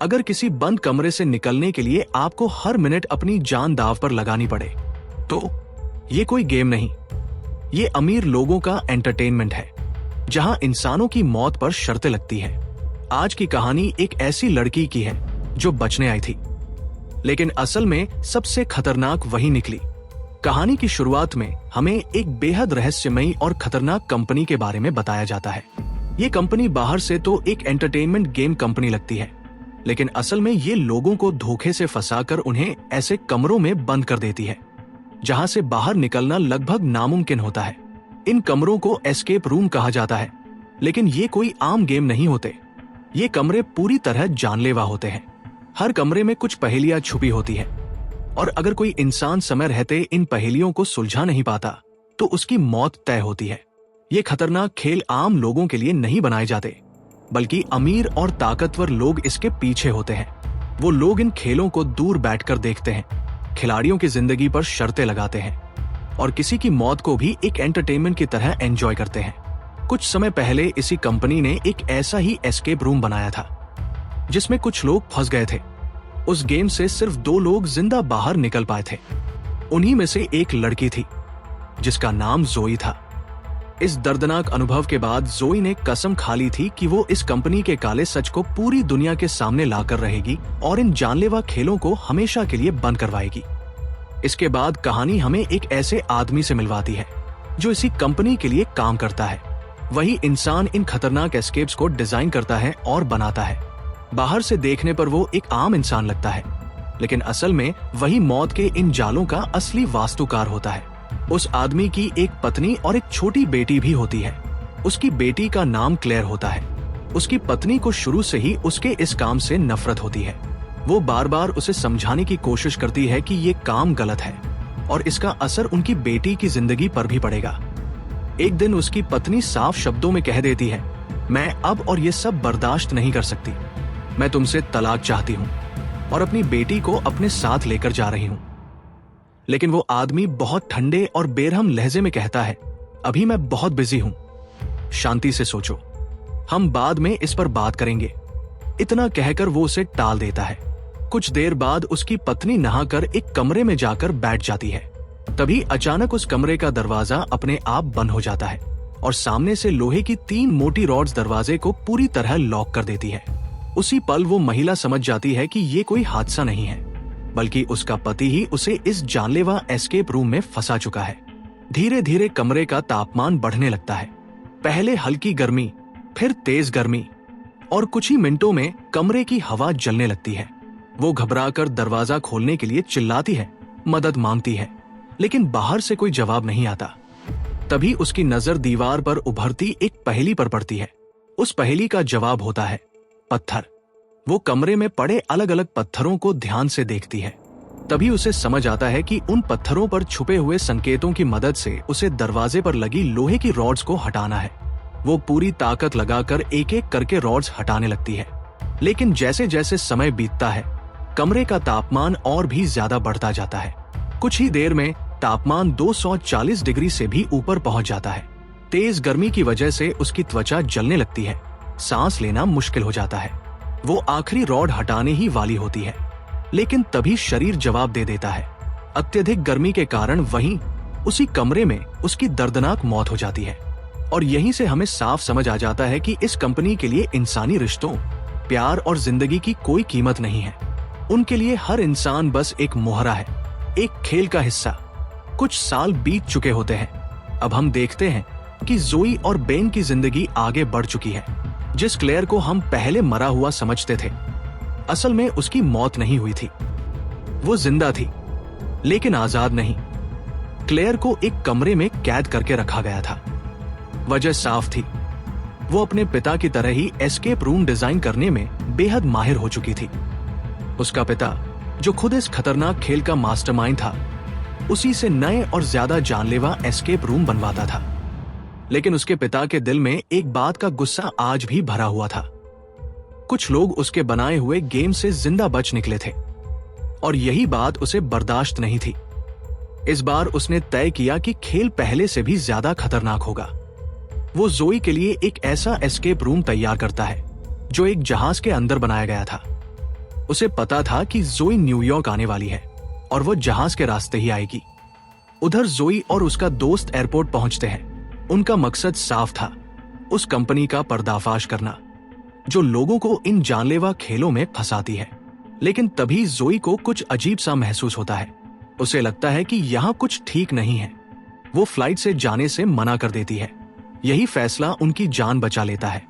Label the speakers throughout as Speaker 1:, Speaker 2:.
Speaker 1: अगर किसी बंद कमरे से निकलने के लिए आपको हर मिनट अपनी जान दांव पर लगानी पड़े, तो ये कोई गेम नहीं, ये अमीर लोगों का एंटरटेनमेंट है, जहां इंसानों की मौत पर शर्तें लगती है। आज की कहानी एक ऐसी लड़की की है जो बचने आई थी, लेकिन असल में सबसे खतरनाक वही निकली। कहानी की शुरुआत में हमें एक बेहद रहस्यमयी और खतरनाक कंपनी के बारे में बताया जाता है। ये कंपनी बाहर से तो एक एंटरटेनमेंट गेम कंपनी लगती है, लेकिन असल में ये लोगों को धोखे से फंसाकर उन्हें ऐसे कमरों में बंद कर देती है जहां से बाहर निकलना लगभग नामुमकिन होता है। इन कमरों को एस्केप रूम कहा जाता है, लेकिन ये कोई आम गेम नहीं होते। ये कमरे पूरी तरह जानलेवा होते हैं। हर कमरे में कुछ पहेलियां छुपी होती है, और अगर कोई इंसान समय रहते इन पहेलियों को सुलझा नहीं पाता तो उसकी मौत तय होती है। ये खतरनाक खेल आम लोगों के लिए नहीं बनाए जाते, बल्कि अमीर और ताकतवर लोग इसके पीछे होते हैं। वो लोग इन खेलों को दूर बैठकर देखते हैं, खिलाड़ियों की जिंदगी पर शर्तें लगाते हैं और किसी की मौत को भी एक एंटरटेनमेंट की तरह एंजॉय करते हैं। कुछ समय पहले इसी कंपनी ने एक ऐसा ही एस्केप रूम बनाया था जिसमें कुछ लोग फंस गए थे। उस गेम से सिर्फ 2 लोग जिंदा बाहर निकल पाए थे। उन्हीं में से एक लड़की थी जिसका नाम जोई था। इस दर्दनाक अनुभव के बाद जोई ने कसम खा ली थी कि वो इस कंपनी के काले सच को पूरी दुनिया के सामने लाकर रहेगी और इन जानलेवा खेलों को हमेशा के लिए बंद करवाएगी। इसके बाद कहानी हमें एक ऐसे आदमी से मिलवाती है जो इसी कंपनी के लिए काम करता है। वही इंसान इन खतरनाक एस्केप्स को डिजाइन करता है और बनाता है। बाहर से देखने पर वो एक आम इंसान लगता है, लेकिन असल में वही मौत के इन जालों का असली वास्तुकार होता है। उस आदमी की एक पत्नी और एक छोटी बेटी भी होती है। उसकी बेटी का नाम क्लेयर होता है। उसकी पत्नी को शुरू से ही उसके इस काम से नफरत होती है। वो बार बार उसे समझाने की कोशिश करती है कि ये काम गलत है और इसका असर उनकी बेटी की जिंदगी पर भी पड़ेगा। एक दिन उसकी पत्नी साफ शब्दों में कह देती है, मैं अब और ये सब बर्दाश्त नहीं कर सकती। मैं तुमसे तलाक चाहती हूँ और अपनी बेटी को अपने साथ लेकर जा रही हूँ। लेकिन वो आदमी बहुत ठंडे और बेरहम लहजे में कहता है, अभी मैं बहुत बिजी हूं, शांति से सोचो, हम बाद में इस पर बात करेंगे। इतना कहकर वो उसे टाल देता है। कुछ देर बाद उसकी पत्नी नहाकर एक कमरे में जाकर बैठ जाती है। तभी अचानक उस कमरे का दरवाजा अपने आप बंद हो जाता है और सामने से लोहे की 3 मोटी रॉड्स दरवाजे को पूरी तरह लॉक कर देती है। उसी पल वो महिला समझ जाती है कि ये कोई हादसा नहीं है, बल्कि उसका पति ही उसे इस जानलेवा एस्केप रूम में फंसा चुका है। धीरे धीरे कमरे का तापमान बढ़ने लगता है। पहले हल्की गर्मी, फिर तेज गर्मी, और कुछ ही मिनटों में कमरे की हवा जलने लगती है। वो घबराकर दरवाजा खोलने के लिए चिल्लाती है, मदद मांगती है, लेकिन बाहर से कोई जवाब नहीं आता। तभी उसकी नजर दीवार पर उभरती एक पहेली पर पड़ती है। उस पहेली का जवाब होता है पत्थर। वो कमरे में पड़े अलग अलग पत्थरों को ध्यान से देखती है। तभी उसे समझ आता है कि उन पत्थरों पर छुपे हुए संकेतों की मदद से उसे दरवाजे पर लगी लोहे की रॉड्स को हटाना है। वो पूरी ताकत लगाकर एक एक करके रॉड्स हटाने लगती है, लेकिन जैसे जैसे समय बीतता है कमरे का तापमान और भी ज्यादा बढ़ता जाता है। कुछ ही देर में तापमान 240 डिग्री से भी ऊपर पहुंच जाता है। तेज गर्मी की वजह से उसकी त्वचा जलने लगती है, सांस लेना मुश्किल हो जाता है। वो आखिरी रॉड हटाने ही वाली होती है, लेकिन तभी शरीर जवाब दे देता है। अत्यधिक गर्मी के कारण वहीं उसी कमरे में उसकी दर्दनाक मौत हो जाती है। और यहीं से हमें साफ समझ आ जाता है कि इस कंपनी के लिए इंसानी रिश्तों, प्यार और जिंदगी की कोई कीमत नहीं है। उनके लिए हर इंसान बस एक मोहरा है, एक खेल का हिस्सा। कुछ साल बीत चुके होते हैं। अब हम देखते हैं कि जोई और बेन की जिंदगी आगे बढ़ चुकी है। जिस क्लेयर को हम पहले मरा हुआ समझते थे, असल में उसकी मौत नहीं हुई थी। वो जिंदा थी, लेकिन आजाद नहीं। क्लेयर को एक कमरे में कैद करके रखा गया था। वजह साफ थी, वो अपने पिता की तरह ही एस्केप रूम डिजाइन करने में बेहद माहिर हो चुकी थी। उसका पिता, जो खुद इस खतरनाक खेल का मास्टरमाइंड था, उसी से नए और ज्यादा जानलेवा एस्केप रूम बनवाता था। लेकिन उसके पिता के दिल में एक बात का गुस्सा आज भी भरा हुआ था। कुछ लोग उसके बनाए हुए गेम से जिंदा बच निकले थे और यही बात उसे बर्दाश्त नहीं थी। इस बार उसने तय किया कि खेल पहले से भी ज्यादा खतरनाक होगा। वो जोई के लिए एक ऐसा एस्केप रूम तैयार करता है जो एक जहाज के अंदर बनाया गया था। उसे पता था कि जोई न्यूयॉर्क आने वाली है और वो जहाज के रास्ते ही आएगी। उधर जोई और उसका दोस्त एयरपोर्ट पहुंचते हैं। उनका मकसद साफ था, उस कंपनी का पर्दाफाश करना जो लोगों को इन जानलेवा खेलों में फंसाती है। लेकिन तभी जोई को कुछ अजीब सा महसूस होता है। उसे लगता है कि यहाँ कुछ ठीक नहीं है। वो फ्लाइट से जाने से मना कर देती है। यही फैसला उनकी जान बचा लेता है।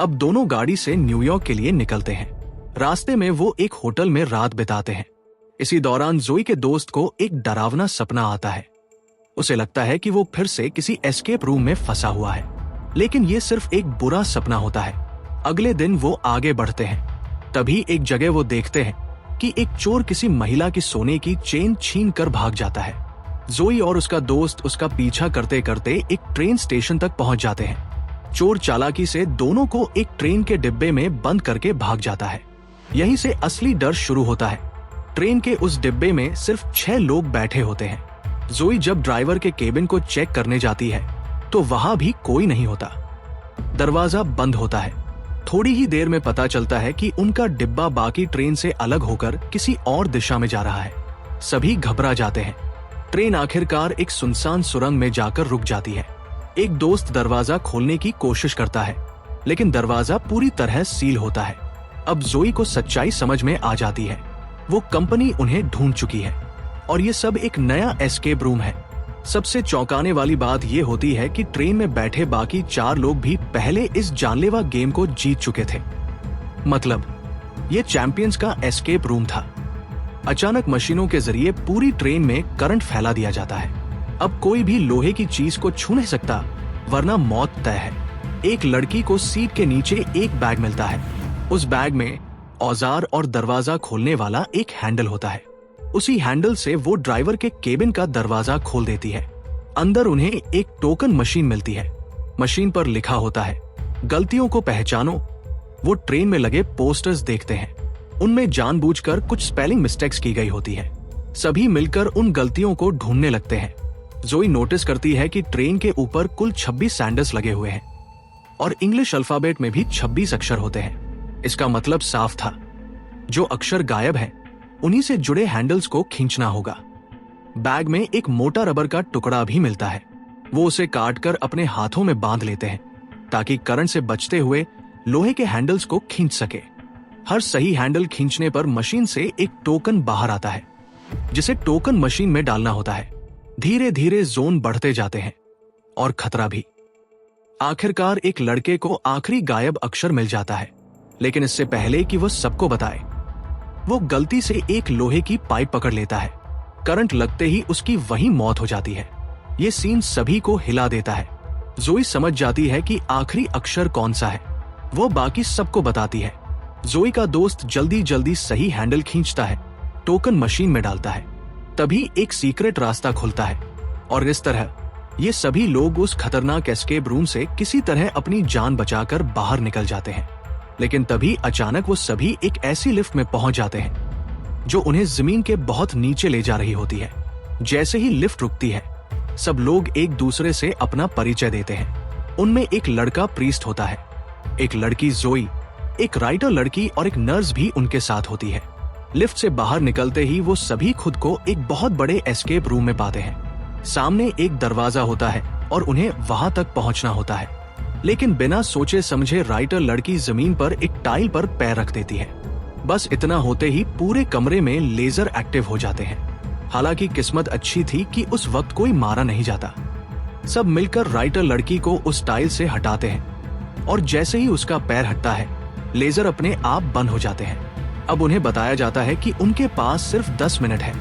Speaker 1: अब दोनों गाड़ी से न्यूयॉर्क के लिए निकलते हैं। रास्ते में वो एक होटल में रात बिताते हैं। इसी दौरान जोई के दोस्त को एक डरावना सपना आता है। उसे लगता है कि वो फिर से किसी एस्केप रूम में फंसा हुआ है, लेकिन ये सिर्फ एक बुरा सपना होता है। अगले दिन वो आगे बढ़ते हैं। तभी एक जगह वो देखते हैं कि एक चोर किसी महिला की सोने की चेन छीन कर भाग जाता है। जोई और उसका दोस्त उसका पीछा करते करते एक ट्रेन स्टेशन तक पहुंच जाते हैं। चोर चालाकी से दोनों को एक ट्रेन के डिब्बे में बंद करके भाग जाता है। यहीं से असली डर शुरू होता है। ट्रेन के उस डिब्बे में सिर्फ 6 लोग बैठे होते हैं। जोई जब ड्राइवर के केबिन को चेक करने जाती है तो वहां भी कोई नहीं होता। दरवाजा बंद होता है। थोड़ी ही देर में पता चलता है कि उनका डिब्बा बाकी ट्रेन से अलग होकर किसी और दिशा में जा रहा है। सभी घबरा जाते हैं। ट्रेन आखिरकार एक सुनसान सुरंग में जाकर रुक जाती है। एक दोस्त दरवाजा खोलने की कोशिश करता है, लेकिन दरवाजा पूरी तरह सील होता है। अब जोई को सच्चाई समझ में आ जाती है। वो कंपनी उन्हें ढूंढ चुकी है और ये सब एक नया एस्केप रूम है। सबसे चौंकाने वाली बात ये होती है कि ट्रेन में बैठे बाकी 4 लोग भी पहले इस जानलेवा गेम को जीत चुके थे। मतलब ये चैंपियंस का एस्केप रूम था। अचानक मशीनों के जरिए पूरी ट्रेन में करंट फैला दिया जाता है। अब कोई भी लोहे की चीज को छू नहीं सकता, वरना मौत तय है। एक लड़की को सीट के नीचे एक बैग मिलता है। उस बैग में औजार और दरवाजा खोलने वाला एक हैंडल होता है। उसी हैंडल से वो ड्राइवर के केबिन का दरवाजा खोल देती है। अंदर उन्हें एक टोकन मशीन मिलती है। मशीन पर लिखा होता है, गलतियों को पहचानो। वो ट्रेन में लगे पोस्टर्स देखते हैं। उनमें जानबूझकर कुछ स्पेलिंग मिस्टेक्स की गई होती है। सभी मिलकर उन गलतियों को ढूंढने लगते हैं। जोई नोटिस करती है कि ट्रेन के ऊपर कुल 26 सैंडल्स लगे हुए हैं और इंग्लिश अल्फाबेट में भी 26 अक्षर होते हैं। इसका मतलब साफ था, जो अक्षर गायब है उन्हीं से जुड़े हैंडल्स को खींचना होगा। बैग में एक मोटा रबर का टुकड़ा भी मिलता है। वो उसे काटकर अपने हाथों में बांध लेते हैं ताकि करंट से बचते हुए लोहे के हैंडल्स को खींच सके। हर सही हैंडल खींचने पर मशीन से एक टोकन बाहर आता है, जिसे टोकन मशीन में डालना होता है। धीरे धीरे जोन बढ़ते जाते हैं और खतरा भी। आखिरकार एक लड़के को आखिरी गायब अक्षर मिल जाता है, लेकिन इससे पहले कि वो सबको बताए, वो गलती से एक लोहे की पाइप पकड़ लेता है। करंट लगते ही उसकी वहीं मौत हो जाती है। ये सीन सभी को हिला देता है। जोई समझ जाती है कि आखिरी अक्षर कौन सा है। वो बाकी सबको बताती है। जोई का दोस्त जल्दी जल्दी सही हैंडल खींचता है, टोकन मशीन में डालता है। तभी एक सीक्रेट रास्ता खुलता है और इस तरह ये सभी लोग उस खतरनाक एस्केप रूम से किसी तरह अपनी जान बचाकर बाहर निकल जाते हैं। लेकिन तभी अचानक वो सभी एक ऐसी लिफ्ट में पहुंच जाते हैं जो उन्हें जमीन के बहुत नीचे ले जा रही होती है। जैसे ही लिफ्ट रुकती है, सब लोग एक दूसरे से अपना परिचय देते हैं। उनमें एक लड़का प्रीस्ट होता है, एक लड़की जोई, एक राइटर लड़की और एक नर्स भी उनके साथ होती है। लिफ्ट से बाहर निकलते ही वो सभी खुद को एक बहुत बड़े एस्केप रूम में पाते हैं। सामने एक दरवाजा होता है और उन्हें वहां तक पहुंचना होता है। लेकिन बिना सोचे समझे राइटर लड़की जमीन पर एक टाइल पर पैर रख देती है। बस इतना होते ही पूरे कमरे में लेजर एक्टिव हो जाते हैं। हालांकि किस्मत अच्छी थी कि उस वक्त कोई मारा नहीं जाता। सब मिलकर राइटर लड़की को उस टाइल से हटाते हैं और जैसे ही उसका पैर हटता है, लेजर अपने आप बंद हो जाते हैं। अब उन्हें बताया जाता है कि उनके पास सिर्फ 10 मिनट है।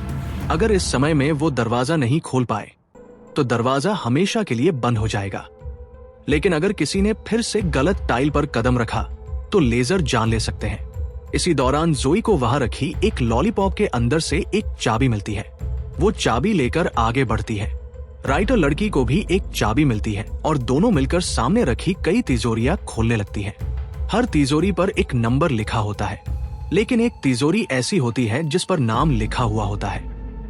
Speaker 1: अगर इस समय में वो दरवाजा नहीं खोल पाए तो दरवाजा हमेशा के लिए बंद हो जाएगा। लेकिन अगर किसी ने फिर से गलत टाइल पर कदम रखा तो लेजर जान ले सकते हैं। इसी दौरान जोई को वहां रखी एक लॉलीपॉप के अंदर से एक चाबी मिलती है। वो चाबी लेकर आगे बढ़ती है। राइटर लड़की को भी एक चाबी मिलती है और दोनों मिलकर सामने रखी कई तिजोरियां खोलने लगती हैं। हर तिजोरी पर एक नंबर लिखा होता है, लेकिन एक तिजोरी ऐसी होती है जिस पर नाम लिखा हुआ होता है।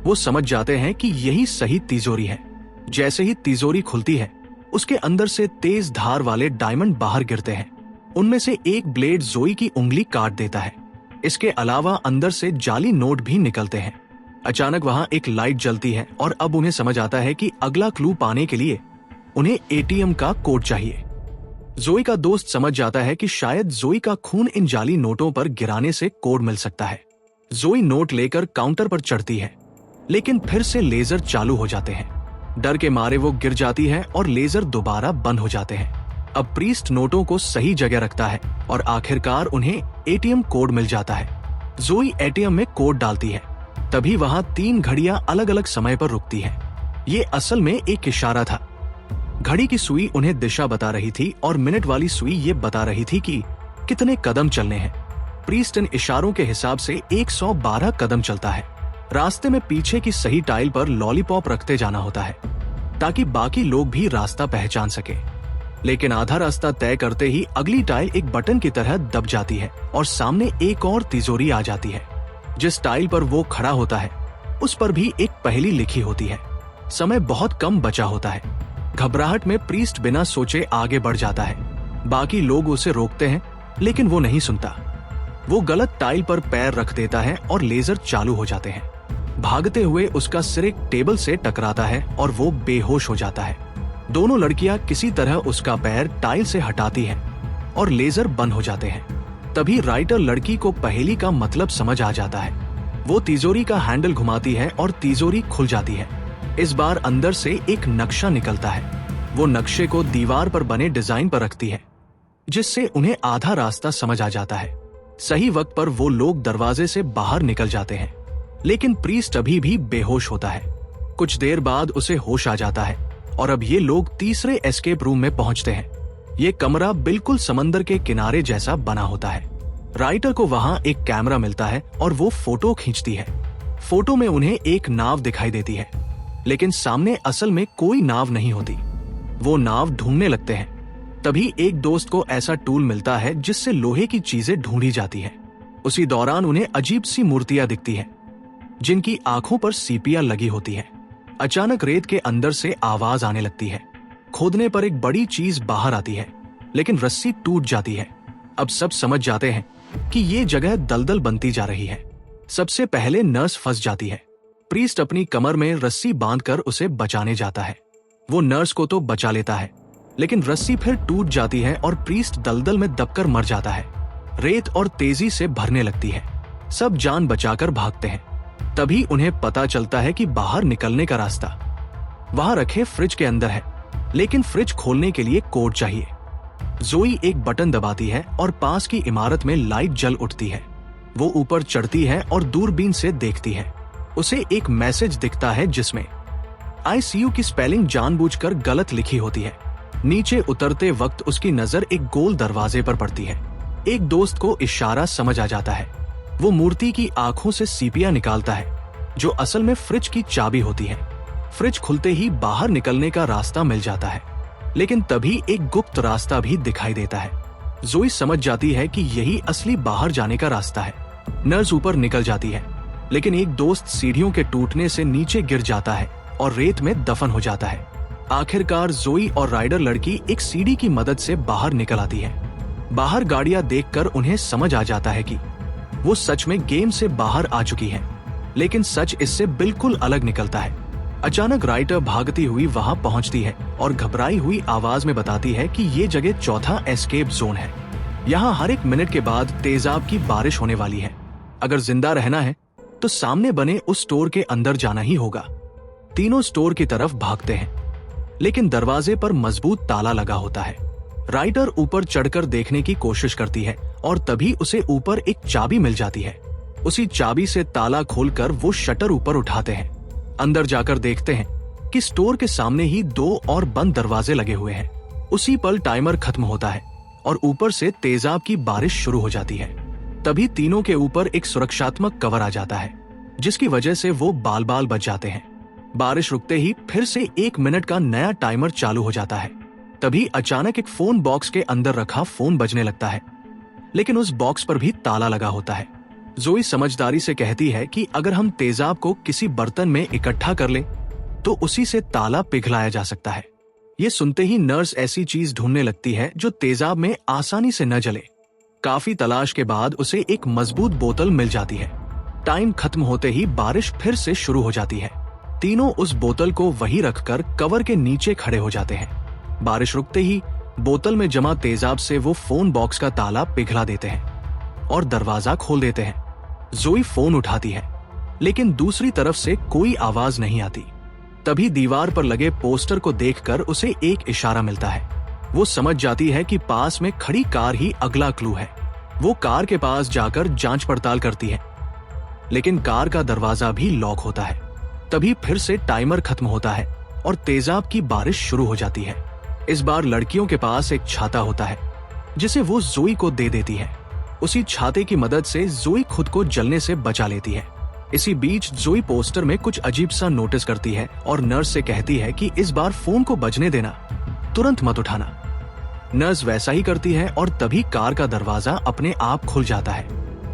Speaker 1: वो समझ जाते हैं कि यही सही तिजोरी है। जैसे ही तिजोरी खुलती है, उसके अंदर से तेज धार वाले डायमंड बाहर गिरते हैं। उनमें से एक ब्लेड जोई की उंगली काट देता है। इसके अलावा अंदर से जाली नोट भी निकलते हैं। अचानक वहां एक लाइट जलती है और अब उन्हें समझ आता है कि अगला क्लू पाने के लिए उन्हें एटीएम का कोड चाहिए। जोई का दोस्त समझ जाता है कि शायद जोई का खून इन जाली नोटों पर गिराने से कोड मिल सकता है। जोई नोट लेकर काउंटर पर चढ़ती है, लेकिन फिर से लेजर चालू हो जाते हैं। डर के मारे वो गिर जाती है और लेजर दोबारा बंद हो जाते हैं। अब प्रीस्ट नोटों को सही जगह रखता है और आखिरकार उन्हें एटीएम कोड मिल जाता है। जोई एटीएम में कोड डालती है, तभी वहां 3 घड़ियां अलग अलग समय पर रुकती हैं। ये असल में एक इशारा था। घड़ी की सुई उन्हें दिशा बता रही थी और मिनट वाली सुई ये बता रही थी कि कितने कदम चलने हैं। प्रीस्ट इन इशारों के हिसाब से 112 कदम चलता है। रास्ते में पीछे की सही टाइल पर लॉलीपॉप रखते जाना होता है ताकि बाकी लोग भी रास्ता पहचान सके। लेकिन आधा रास्ता तय करते ही अगली टाइल एक बटन की तरह दब जाती है और सामने एक और तिजोरी आ जाती है। जिस टाइल पर वो खड़ा होता है उस पर भी एक पहेली लिखी होती है। समय बहुत कम बचा होता है। घबराहट में प्रीस्ट बिना सोचे आगे बढ़ जाता है। बाकी लोग उसे रोकते हैं, लेकिन वो नहीं सुनता। वो गलत टाइल पर पैर रख देता है और लेजर चालू हो जाते हैं। भागते हुए उसका सिर एक टेबल से टकराता है और वो बेहोश हो जाता है। दोनों लड़कियां किसी तरह उसका पैर टाइल से हटाती हैं और लेजर बंद हो जाते हैं। तभी राइटर लड़की को पहेली का मतलब समझ आ जाता है। वो तिजोरी का हैंडल घुमाती है और तिजोरी खुल जाती है। इस बार अंदर से एक नक्शा निकलता है। वो नक्शे को दीवार पर बने डिजाइन पर रखती है, जिससे उन्हें आधा रास्ता समझ आ जाता है। सही वक्त पर वो लोग दरवाजे से बाहर निकल जाते हैं, लेकिन प्रीस्ट अभी भी बेहोश होता है। कुछ देर बाद उसे होश आ जाता है और अब ये लोग तीसरे एस्केप रूम में पहुंचते हैं। ये कमरा बिल्कुल समंदर के किनारे जैसा बना होता है। राइटर को वहां एक कैमरा मिलता है और वो फोटो खींचती है। फोटो में उन्हें एक नाव दिखाई देती है, लेकिन सामने असल में कोई नाव नहीं होती। वो नाव ढूंढने लगते हैं। तभी एक दोस्त को ऐसा टूल मिलता है जिससे लोहे की चीजें ढूंढी जाती है। उसी दौरान उन्हें अजीब सी मूर्तियां दिखती हैं, जिनकी आंखों पर सीपियां लगी होती हैं। अचानक रेत के अंदर से आवाज आने लगती है। खोदने पर एक बड़ी चीज बाहर आती है, लेकिन रस्सी टूट जाती है। अब सब समझ जाते हैं कि ये जगह दलदल बनती जा रही है। सबसे पहले नर्स फंस जाती है। प्रीस्ट अपनी कमर में रस्सी बांधकर उसे बचाने जाता है। वो नर्स को तो बचा लेता है, लेकिन रस्सी फिर टूट जाती है और प्रीस्ट दलदल में दबकर मर जाता है। रेत और तेजी से भरने लगती है। सब जान बचाकर भागते हैं। तभी उन्हें पता चलता है कि बाहर निकलने का रास्ता वहां रखे फ्रिज के अंदर है, लेकिन फ्रिज खोलने के लिए कोड चाहिए। जोई एक बटन दबाती है और पास की इमारत में लाइट जल उठती है। वो ऊपर चढ़ती है और दूरबीन से देखती है। उसे एक मैसेज दिखता है जिसमें ICU की स्पेलिंग जानबूझकर गलत लिखी होती है। नीचे उतरते वक्त उसकी नजर एक गोल दरवाजे पर पड़ती है। एक दोस्त को इशारा समझ आ जाता है। वो मूर्ति की आंखों से सीपियां निकालता है, जो असल में फ्रिज की चाबी होती है। फ्रिज खुलते ही बाहर निकलने का रास्ता मिल जाता है, लेकिन तभी एक गुप्त रास्ता भी दिखाई देता है। जोई समझ जाती है कि यही असली बाहर जाने का रास्ता है। नर्स ऊपर निकल जाती है, लेकिन एक दोस्त सीढ़ियों के टूटने से नीचे गिर जाता है और रेत में दफन हो जाता है। आखिरकार जोई और राइडर लड़की एक सीढ़ी की मदद से बाहर निकल आती है। बाहर गाड़ियां देखकर उन्हें समझ आ जाता है कि वो सच में गेम से बाहर आ चुकी है, लेकिन सच इससे बिल्कुल अलग निकलता है। अचानक राइटर भागती हुई वहां पहुंचती है और घबराई हुई आवाज में बताती है कि ये जगह चौथा एस्केप जोन है। यहाँ हर एक मिनट के बाद तेजाब की बारिश होने वाली है। अगर जिंदा रहना है तो सामने बने उस स्टोर के अंदर जाना ही होगा। तीनों स्टोर की तरफ भागते हैं, लेकिन दरवाजे पर मजबूत ताला लगा होता है। राइटर ऊपर चढ़कर देखने की कोशिश करती है और तभी उसे ऊपर एक चाबी मिल जाती है। उसी चाबी से ताला खोलकर वो शटर ऊपर उठाते हैं। अंदर जाकर देखते हैं कि स्टोर के सामने ही 2 और बंद दरवाजे लगे हुए हैं। उसी पल टाइमर खत्म होता है और ऊपर से तेजाब की बारिश शुरू हो जाती है। तभी तीनों के ऊपर एक सुरक्षात्मक कवर आ जाता है, जिसकी वजह से वो बाल बाल बच जाते हैं। बारिश रुकते ही फिर से 1 मिनट का नया टाइमर चालू हो जाता है। तभी अचानक एक फोन बॉक्स के अंदर रखा फोन बजने लगता है, लेकिन उस बॉक्स पर भी ताला लगा होता है। जोई समझदारी से कहती है कि अगर हम तेजाब को किसी बर्तन में इकट्ठा कर लें, तो उसी से ताला पिघलाया जा सकता है। ये सुनते ही नर्स ऐसी चीज ढूंढने लगती है जो तेजाब में आसानी से न जले। काफी तलाश के बाद उसे एक मजबूत बोतल मिल जाती है। टाइम खत्म होते ही बारिश फिर से शुरू हो जाती है। तीनों उस बोतल को वहीं रखकर कवर के नीचे खड़े हो जाते हैं। बारिश रुकते ही बोतल में जमा तेजाब से वो फोन बॉक्स का ताला पिघला देते हैं और दरवाजा खोल देते हैं। जोई फोन उठाती है, लेकिन दूसरी तरफ से कोई आवाज नहीं आती। तभी दीवार पर लगे पोस्टर को देखकर उसे एक इशारा मिलता है। वो समझ जाती है कि पास में खड़ी कार ही अगला क्लू है। वो कार के पास जाकर जांच पड़ताल करती है, लेकिन कार का दरवाजा भी लॉक होता है। तभी फिर से टाइमर खत्म होता है और तेजाब की बारिश शुरू हो जाती है। इस बार लड़कियों के पास एक छाता होता है, जिसे वो जोई को दे देती है। उसी छाते की मदद से जोई खुद को जलने से बचा लेती है। इसी बीच जोई पोस्टर में कुछ अजीब सा नोटिस करती है और नर्स से कहती है कि इस बार फोन को बजने देना, तुरंत मत उठाना। नर्स वैसा ही करती है और तभी कार का दरवाजा अपने आप खुल जाता है।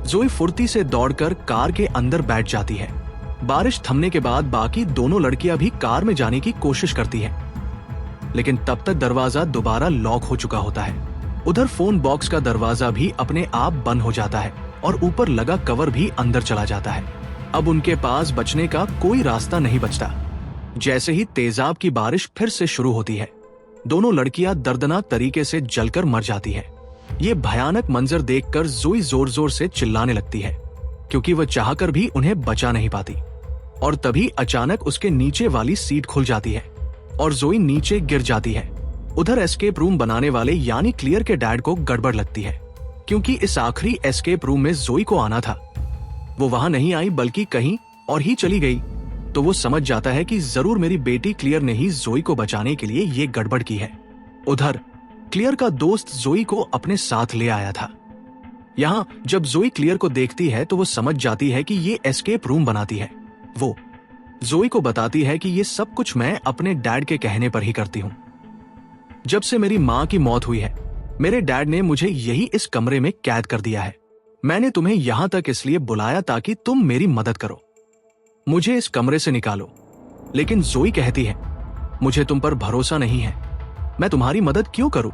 Speaker 1: जोई फुर्ती से दौड़कर कार के अंदर बैठ जाती है। बारिश थमने के बाद बाकी दोनों लड़कियां भी कार में जाने की कोशिश करती हैं, लेकिन तब तक दरवाजा दोबारा लॉक हो चुका होता है। उधर फोन बॉक्स का दरवाजा भी अपने आप बंद हो जाता है और ऊपर लगा कवर भी अंदर चला जाता है। अब उनके पास बचने का कोई रास्ता नहीं बचता। जैसे ही तेजाब की बारिश फिर से शुरू होती है, दोनों लड़कियां दर्दनाक तरीके से जलकर मर जाती हैं। ये भयानक मंजर देखकर जोई जोर जोर से चिल्लाने लगती है, क्योंकि वह चाहकर भी उन्हें बचा नहीं पाती। और तभी अचानक उसके नीचे वाली सीट खुल जाती है और जोई नीचे गिर जाती है। उधर एस्केप रूम बनाने वाले यानी क्लियर के डैड को गड़बड़ लगती है, क्योंकि इस आखिरी एस्केप रूम में जोई को आना था। वो वहां नहीं आई बल्कि कहीं और ही चली गई। तो वो समझ जाता है कि जरूर मेरी बेटी क्लियर ने ही जोई को बचाने के लिए ये गड़बड़ की है। उधर क्लियर का दोस्त जोई को अपने साथ ले आया था। यहाँ जब जोई क्लियर को देखती है तो वो समझ जाती है कि ये एस्केप रूम बनाती है। वो जोई को बताती है कि ये सब कुछ मैं अपने डैड के कहने पर ही करती हूँ। जब से मेरी माँ की मौत हुई है, मेरे डैड ने मुझे यही इस कमरे में कैद कर दिया है। मैंने तुम्हें यहां तक इसलिए बुलाया ताकि तुम मेरी मदद करो, मुझे इस कमरे से निकालो। लेकिन जोई कहती है, मुझे तुम पर भरोसा नहीं है, मैं तुम्हारी मदद क्यों करूं?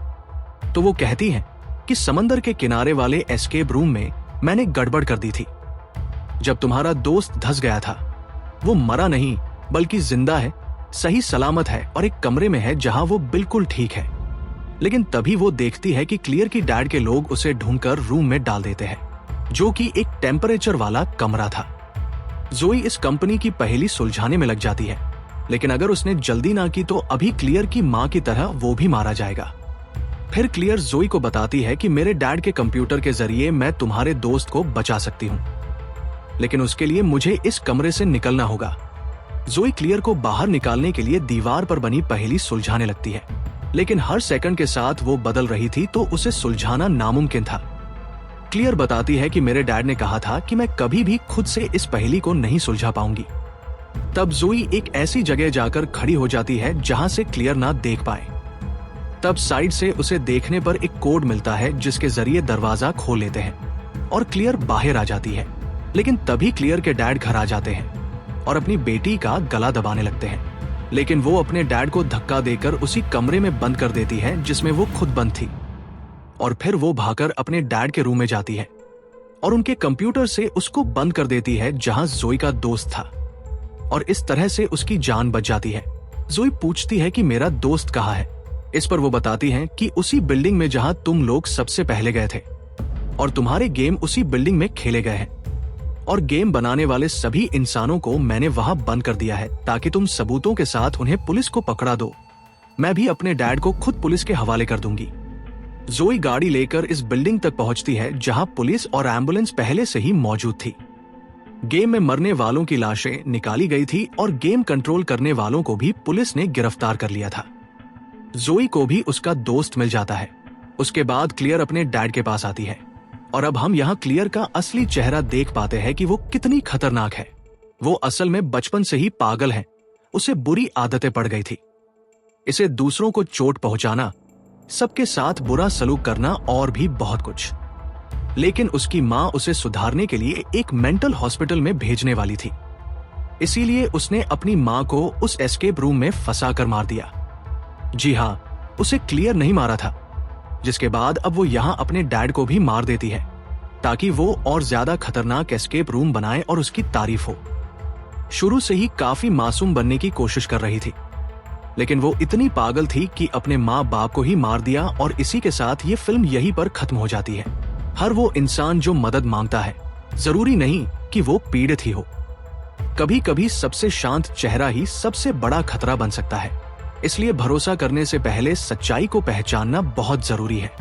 Speaker 1: तो वो कहती है कि समंदर के किनारे वाले एस्केप रूम में मैंने गड़बड़ कर दी थी। जब तुम्हारा दोस्त धंस गया था, वो मरा नहीं बल्कि जिंदा है, सही सलामत है और एक कमरे में है जहां वो बिल्कुल ठीक है। लेकिन तभी वो देखती है कि क्लियर की डैड के लोग उसे ढूंढकर रूम में डाल देते हैं, जो कि एक टेम्परेचर वाला कमरा था। जोई इस कंपनी की पहेली सुलझाने में लग जाती है, लेकिन अगर उसने जल्दी ना की तो अभी क्लियर की माँ की तरह वो भी मारा जाएगा। फिर क्लियर जोई को बताती है कि मेरे डैड के कंप्यूटर के जरिए मैं तुम्हारे दोस्त को बचा सकती हूँ, लेकिन उसके लिए मुझे इस कमरे से निकलना होगा। जोई क्लियर को बाहर निकालने के लिए दीवार पर बनी पहेली सुलझाने लगती है, लेकिन हर सेकंड के साथ वो बदल रही थी तो उसे सुलझाना नामुमकिन था। क्लियर बताती है कि मेरे डैड ने कहा था कि मैं कभी भी खुद से इस पहेली को नहीं सुलझा पाऊंगी। तब जोई एक ऐसी जगह जाकर खड़ी हो जाती है जहां से क्लियर ना देख पाए। तब साइड से उसे देखने पर एक कोड मिलता है जिसके जरिए दरवाजा खोल लेते हैं और क्लियर बाहर आ जाती है। लेकिन तभी क्लियर के डैड घर आ जाते हैं और अपनी बेटी का गला दबाने लगते हैं, लेकिन वो अपने डैड को धक्का देकर उसी कमरे में बंद कर देती है जिसमें वो खुद बंद थी। और फिर वो भागकर अपने डैड के रूम में जाती है और उनके कंप्यूटर से उसको बंद कर देती है जहां जोई का दोस्त था, और इस तरह से उसकी जान बच जाती है। जोई पूछती है कि मेरा दोस्त कहाँ है। इस पर वो बताती हैं कि उसी बिल्डिंग में जहां तुम लोग सबसे पहले गए थे और तुम्हारे गेम उसी बिल्डिंग में खेले गए हैं, और गेम बनाने वाले सभी इंसानों को मैंने वहां बंद कर दिया है ताकि तुम सबूतों के साथ उन्हें पुलिस को पकड़ा दो। मैं भी अपने डैड को खुद पुलिस के हवाले कर दूंगी। जोई गाड़ी लेकर इस बिल्डिंग तक पहुंचती है जहां पुलिस और एम्बुलेंस पहले से ही मौजूद थी। गेम में मरने वालों की लाशें निकाली गई थी और गेम कंट्रोल करने वालों को भी पुलिस ने गिरफ्तार कर लिया था। जोई को भी उसका दोस्त मिल जाता है। उसके बाद क्लियर अपने डैड के पास आती है और अब हम यहाँ क्लियर का असली चेहरा देख पाते हैं कि वो कितनी खतरनाक है। वो असल में बचपन से ही पागल है, उसे बुरी आदतें पड़ गई थी। इसे दूसरों को चोट पहुंचाना, सबके साथ बुरा सलूक करना और भी बहुत कुछ। लेकिन उसकी माँ उसे सुधारने के लिए एक मेंटल हॉस्पिटल में भेजने वाली थी, इसीलिए उसने अपनी माँ को उस एस्केप रूम में फंसा कर मार दिया। जी हाँ, उसे क्लियर नहीं मारा था, जिसके बाद अब वो यहाँ अपने डैड को भी मार देती है ताकि वो और ज्यादा खतरनाक एस्केप रूम बनाए और उसकी तारीफ हो। शुरू से ही काफी मासूम बनने की कोशिश कर रही थी, लेकिन वो इतनी पागल थी कि अपने माँ बाप को ही मार दिया और इसी के साथ ये फिल्म यहीं पर खत्म हो जाती है। हर वो इंसान जो मदद मांगता है, जरूरी नहीं कि वो पीड़ित ही हो। कभी कभी सबसे शांत चेहरा ही सबसे बड़ा खतरा बन सकता है। इसलिए भरोसा करने से पहले सच्चाई को पहचानना बहुत जरूरी है।